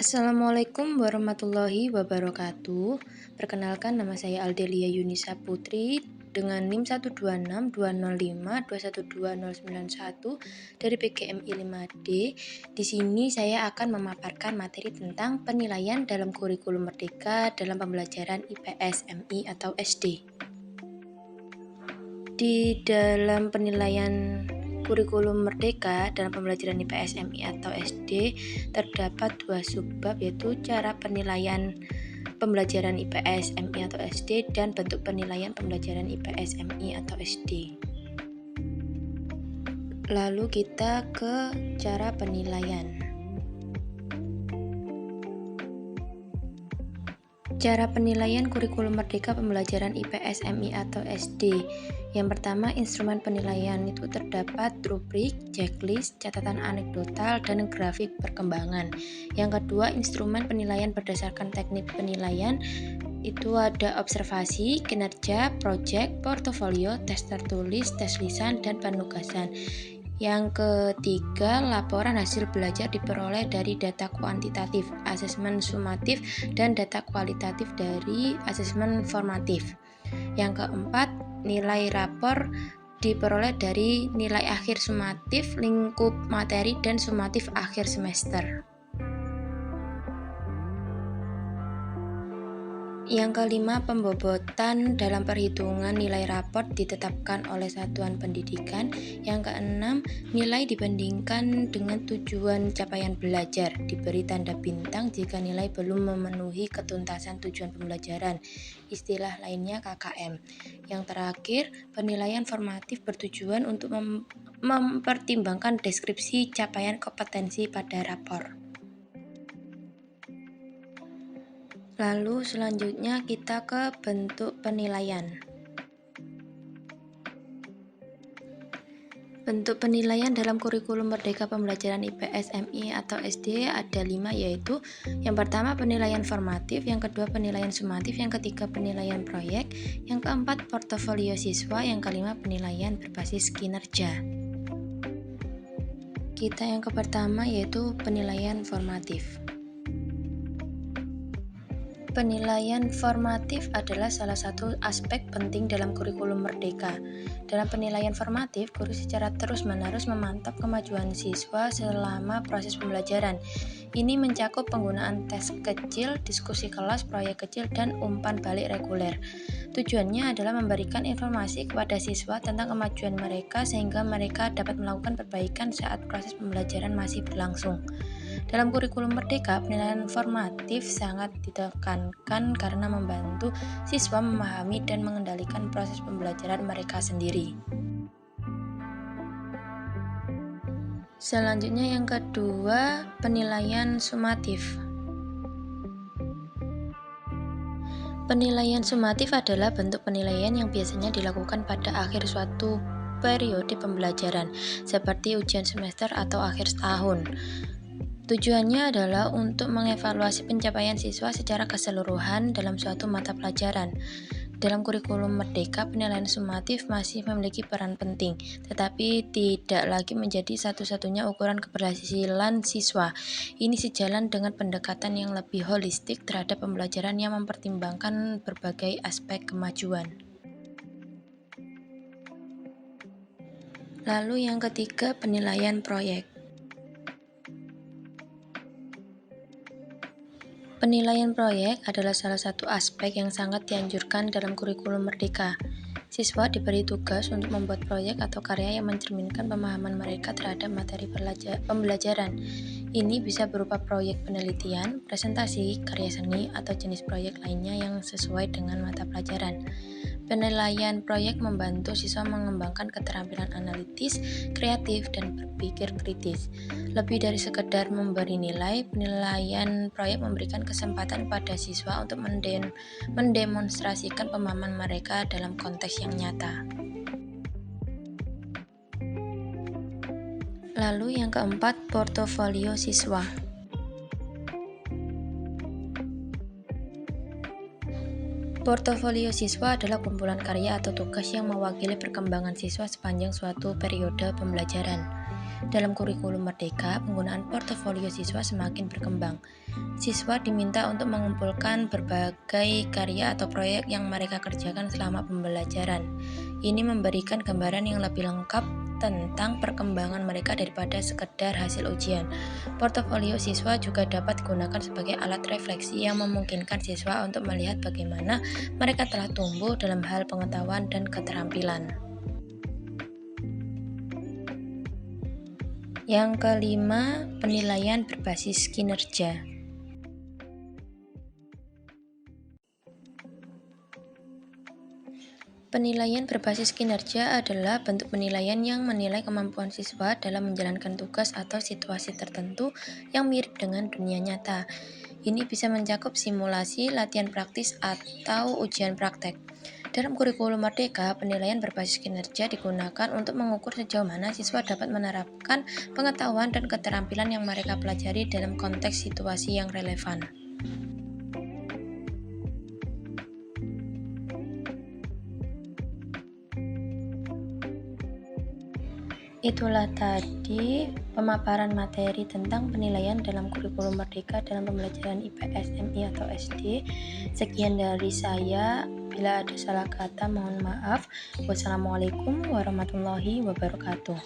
Assalamualaikum warahmatullahi wabarakatuh. Perkenalkan, nama saya Aldelia Yunisa Putri dengan NIM 12620521291 dari PGMI 5D. Di sini saya akan memaparkan materi tentang penilaian dalam kurikulum merdeka dalam pembelajaran IPS, MI atau SD. Di dalam penilaian kurikulum merdeka dalam pembelajaran IPS, MI atau SD terdapat dua subbab, yaitu cara penilaian pembelajaran IPS, MI atau SD dan bentuk penilaian pembelajaran IPS, MI atau SD. Lalu kita ke cara penilaian. Cara penilaian kurikulum merdeka pembelajaran IPS, MI atau SD. Yang pertama, instrumen penilaian itu terdapat rubrik, checklist, catatan anekdotal, dan grafik perkembangan. Yang kedua, instrumen penilaian berdasarkan teknik penilaian itu ada observasi, kinerja, project, portofolio, tes tertulis, tes lisan, dan penugasan. Yang ketiga, laporan hasil belajar diperoleh dari data kuantitatif, asesmen sumatif, dan data kualitatif dari asesmen formatif. Yang keempat, nilai rapor diperoleh dari nilai akhir sumatif, lingkup materi, dan sumatif akhir semester. Yang kelima, pembobotan dalam perhitungan nilai raport ditetapkan oleh satuan pendidikan. Yang keenam, nilai dibandingkan dengan tujuan capaian belajar, diberi tanda bintang jika nilai belum memenuhi ketuntasan tujuan pembelajaran, istilah lainnya KKM. Yang terakhir, penilaian formatif bertujuan untuk mempertimbangkan deskripsi capaian kompetensi pada rapor. Lalu selanjutnya kita ke bentuk penilaian. Bentuk penilaian dalam kurikulum merdeka pembelajaran IPS, MI atau SD ada 5, yaitu yang pertama penilaian formatif, yang kedua penilaian sumatif, yang ketiga penilaian proyek, yang keempat portofolio siswa, yang kelima penilaian berbasis kinerja. Kita yang pertama yaitu penilaian formatif. Penilaian formatif adalah salah satu aspek penting dalam kurikulum merdeka. Dalam penilaian formatif, guru secara terus-menerus memantau kemajuan siswa selama proses pembelajaran. Ini mencakup penggunaan tes kecil, diskusi kelas, proyek kecil, dan umpan balik reguler. Tujuannya adalah memberikan informasi kepada siswa tentang kemajuan mereka sehingga mereka dapat melakukan perbaikan saat proses pembelajaran masih berlangsung. Dalam kurikulum merdeka, penilaian formatif sangat ditekankan karena membantu siswa memahami dan mengendalikan proses pembelajaran mereka sendiri. Selanjutnya yang kedua, penilaian sumatif. Penilaian sumatif adalah bentuk penilaian yang biasanya dilakukan pada akhir suatu periode pembelajaran, seperti ujian semester atau akhir tahun. Tujuannya adalah untuk mengevaluasi pencapaian siswa secara keseluruhan dalam suatu mata pelajaran. Dalam kurikulum merdeka, penilaian sumatif masih memiliki peran penting, tetapi tidak lagi menjadi satu-satunya ukuran keberhasilan siswa. Ini sejalan dengan pendekatan yang lebih holistik terhadap pembelajaran yang mempertimbangkan berbagai aspek kemajuan. Lalu yang ketiga, penilaian proyek. Penilaian proyek adalah salah satu aspek yang sangat dianjurkan dalam kurikulum merdeka. Siswa diberi tugas untuk membuat proyek atau karya yang mencerminkan pemahaman mereka terhadap materi pembelajaran. Ini bisa berupa proyek penelitian, presentasi, karya seni, atau jenis proyek lainnya yang sesuai dengan mata pelajaran. Penilaian proyek membantu siswa mengembangkan keterampilan analitis, kreatif, dan berpikir kritis. Lebih dari sekedar memberi nilai, penilaian proyek memberikan kesempatan pada siswa untuk mendemonstrasikan pemahaman mereka dalam konteks yang nyata. Lalu yang keempat, portofolio siswa. Portofolio siswa adalah kumpulan karya atau tugas yang mewakili perkembangan siswa sepanjang suatu periode pembelajaran. Dalam kurikulum Merdeka, penggunaan portofolio siswa semakin berkembang. Siswa diminta untuk mengumpulkan berbagai karya atau proyek yang mereka kerjakan selama pembelajaran. Ini memberikan gambaran yang lebih lengkap tentang perkembangan mereka daripada sekedar hasil ujian. Portofolio siswa juga dapat digunakan sebagai alat refleksi yang memungkinkan siswa untuk melihat bagaimana mereka telah tumbuh dalam hal pengetahuan dan keterampilan. Yang kelima, penilaian berbasis kinerja. Penilaian berbasis kinerja adalah bentuk penilaian yang menilai kemampuan siswa dalam menjalankan tugas atau situasi tertentu yang mirip dengan dunia nyata. Ini bisa mencakup simulasi, latihan praktis, atau ujian praktek. Dalam kurikulum Merdeka, penilaian berbasis kinerja digunakan untuk mengukur sejauh mana siswa dapat menerapkan pengetahuan dan keterampilan yang mereka pelajari dalam konteks situasi yang relevan. Itulah tadi pemaparan materi tentang penilaian dalam kurikulum Merdeka dalam pembelajaran IPS, MI atau SD. Sekian dari saya. Bila ada salah kata, mohon maaf. Wassalamualaikum warahmatullahi wabarakatuh.